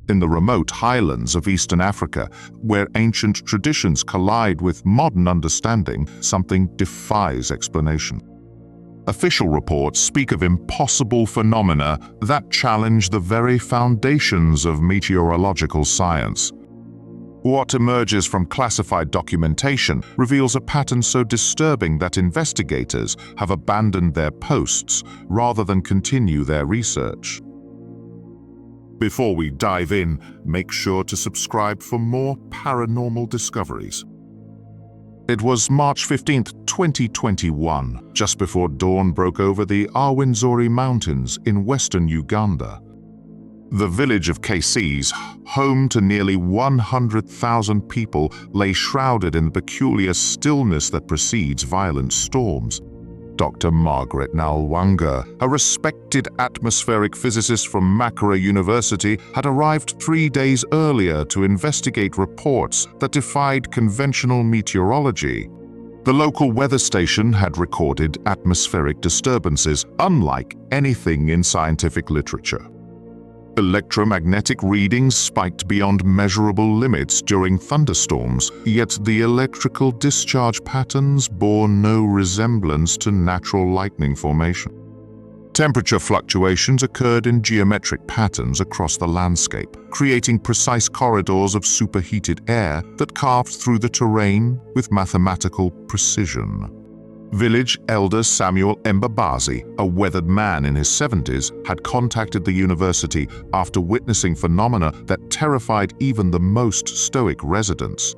in the remote highlands of eastern Africa, where ancient traditions collide with modern understanding, something defies explanation. Official reports speak of impossible phenomena that challenge the very foundations of meteorological science. What emerges from classified documentation reveals a pattern so disturbing that investigators have abandoned their posts rather than continue their research. Before we dive in, make sure to subscribe for more paranormal discoveries. It was March 15, 2021, just before dawn broke over the Rwenzori Mountains in western Uganda. The village of Kasese, home to nearly 100,000 people, lay shrouded in the peculiar stillness that precedes violent storms. Dr. Margaret Nalwanga, a respected atmospheric physicist from Makara University, had arrived 3 days earlier to investigate reports that defied conventional meteorology. The local weather station had recorded atmospheric disturbances unlike anything in scientific literature. Electromagnetic readings spiked beyond measurable limits during thunderstorms, yet the electrical discharge patterns bore no resemblance to natural lightning formation. Temperature fluctuations occurred in geometric patterns across the landscape, creating precise corridors of superheated air that carved through the terrain with mathematical precision. Village elder Samuel Mbabazi, a weathered man in his 70s, had contacted the university after witnessing phenomena that terrified even the most stoic residents.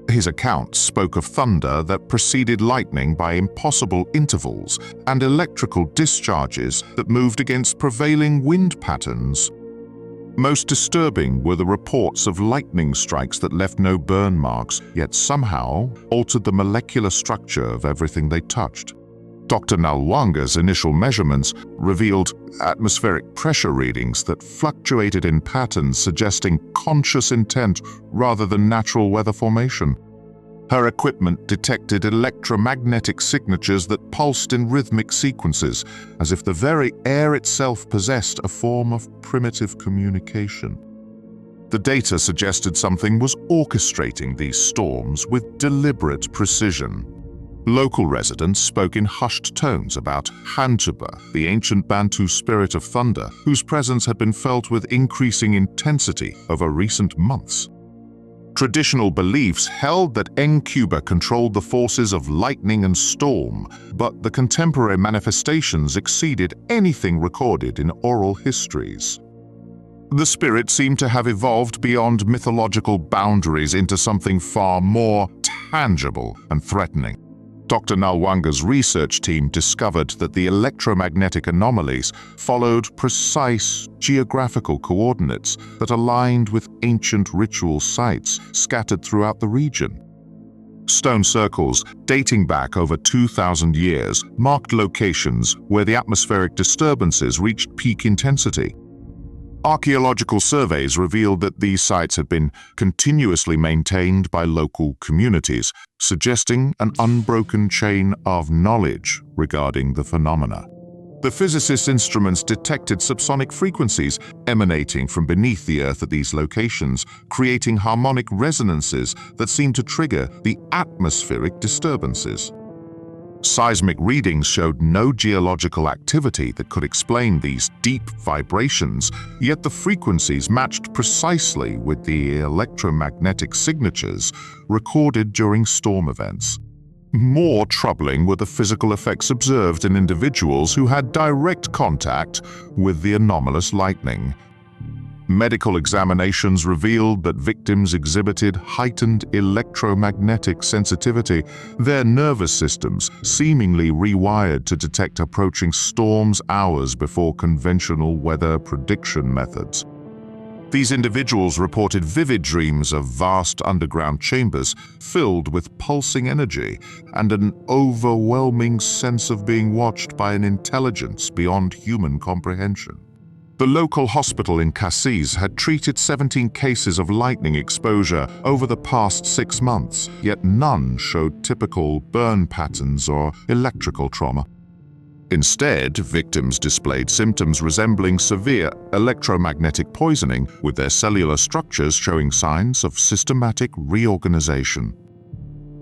His account spoke of thunder that preceded lightning by impossible intervals and electrical discharges that moved against prevailing wind patterns. Most disturbing were the reports of lightning strikes that left no burn marks, yet somehow altered the molecular structure of everything they touched. Dr. Nalwanga's initial measurements revealed atmospheric pressure readings that fluctuated in patterns suggesting conscious intent rather than natural weather formation. Her equipment detected electromagnetic signatures that pulsed in rhythmic sequences, as if the very air itself possessed a form of primitive communication. The data suggested something was orchestrating these storms with deliberate precision. Local residents spoke in hushed tones about Nkuba, the ancient Bantu spirit of thunder, whose presence had been felt with increasing intensity over recent months. Traditional beliefs held that Nkuba controlled the forces of lightning and storm, but the contemporary manifestations exceeded anything recorded in oral histories. The spirit seemed to have evolved beyond mythological boundaries into something far more tangible and threatening. Dr. Nalwanga's research team discovered that the electromagnetic anomalies followed precise geographical coordinates that aligned with ancient ritual sites scattered throughout the region. Stone circles, dating back over 2,000 years, marked locations where the atmospheric disturbances reached peak intensity. Archaeological surveys revealed that these sites had been continuously maintained by local communities, suggesting an unbroken chain of knowledge regarding the phenomena. The physicists' instruments detected subsonic frequencies emanating from beneath the Earth at these locations, creating harmonic resonances that seemed to trigger the atmospheric disturbances. Seismic readings showed no geological activity that could explain these deep vibrations, yet the frequencies matched precisely with the electromagnetic signatures recorded during storm events. More troubling were the physical effects observed in individuals who had direct contact with the anomalous lightning. Medical examinations revealed that victims exhibited heightened electromagnetic sensitivity, their nervous systems seemingly rewired to detect approaching storms hours before conventional weather prediction methods. These individuals reported vivid dreams of vast underground chambers filled with pulsing energy and an overwhelming sense of being watched by an intelligence beyond human comprehension. The local hospital in Kasese had treated 17 cases of lightning exposure over the past 6 months, yet none showed typical burn patterns or electrical trauma. Instead, victims displayed symptoms resembling severe electromagnetic poisoning, with their cellular structures showing signs of systematic reorganization.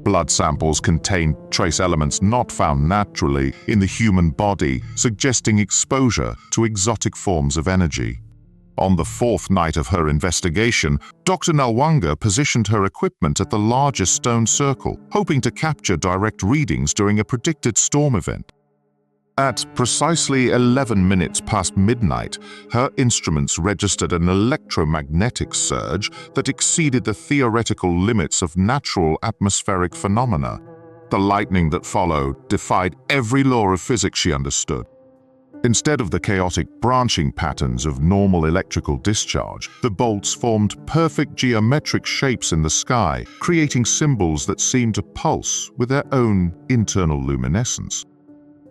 Blood samples contained trace elements not found naturally in the human body, suggesting exposure to exotic forms of energy. On the fourth night of her investigation, Dr. Nalwanga positioned her equipment at the largest stone circle, hoping to capture direct readings during a predicted storm event. At precisely 11 minutes past midnight, her instruments registered an electromagnetic surge that exceeded the theoretical limits of natural atmospheric phenomena. The lightning that followed defied every law of physics she understood. Instead of the chaotic branching patterns of normal electrical discharge, the bolts formed perfect geometric shapes in the sky, creating symbols that seemed to pulse with their own internal luminescence.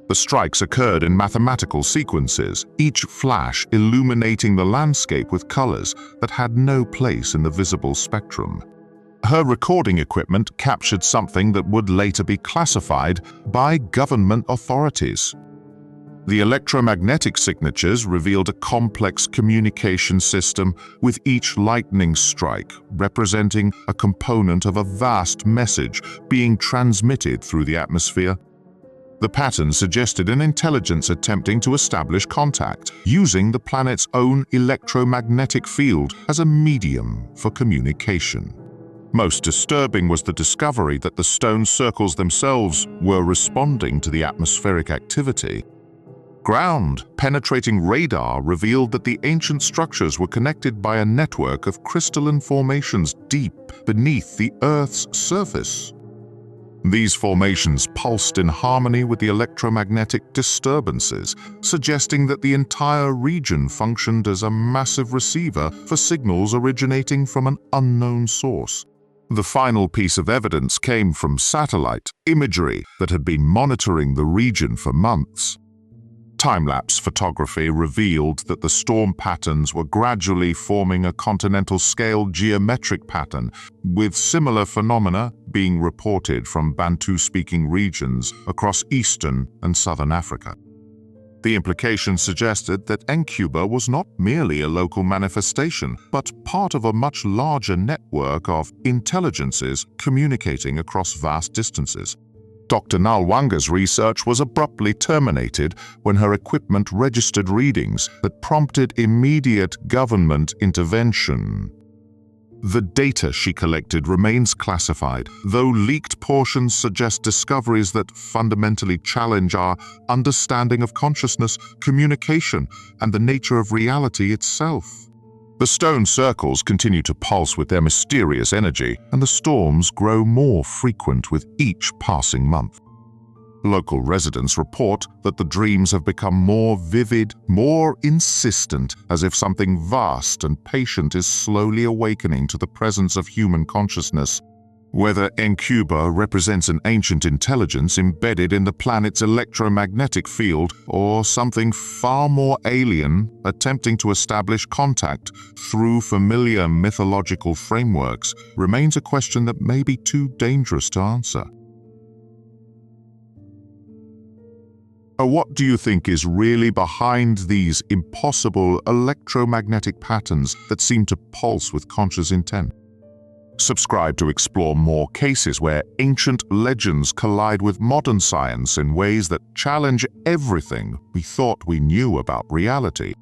The strikes occurred in mathematical sequences, each flash illuminating the landscape with colors that had no place in the visible spectrum. Her recording equipment captured something that would later be classified by government authorities. The electromagnetic signatures revealed a complex communication system, with each lightning strike representing a component of a vast message being transmitted through the atmosphere. The pattern suggested an intelligence attempting to establish contact, using the planet's own electromagnetic field as a medium for communication. Most disturbing was the discovery that the stone circles themselves were responding to the atmospheric activity. Ground-penetrating radar revealed that the ancient structures were connected by a network of crystalline formations deep beneath the Earth's surface. These formations pulsed in harmony with the electromagnetic disturbances, suggesting that the entire region functioned as a massive receiver for signals originating from an unknown source. The final piece of evidence came from satellite imagery that had been monitoring the region for months. Time-lapse photography revealed that the storm patterns were gradually forming a continental-scale geometric pattern, with similar phenomena being reported from Bantu-speaking regions across eastern and southern Africa. The implication suggested that Nkuba was not merely a local manifestation, but part of a much larger network of intelligences communicating across vast distances. Dr. Nalwanga's research was abruptly terminated when her equipment registered readings that prompted immediate government intervention. The data she collected remains classified, though leaked portions suggest discoveries that fundamentally challenge our understanding of consciousness, communication, and the nature of reality itself. The stone circles continue to pulse with their mysterious energy, and the storms grow more frequent with each passing month. Local residents report that the dreams have become more vivid, more insistent, as if something vast and patient is slowly awakening to the presence of human consciousness. Whether Nkuba represents an ancient intelligence embedded in the planet's electromagnetic field, or something far more alien attempting to establish contact through familiar mythological frameworks, remains a question that may be too dangerous to answer. What do you think is really behind these impossible electromagnetic patterns that seem to pulse with conscious intent? Subscribe to explore more cases where ancient legends collide with modern science in ways that challenge everything we thought we knew about reality.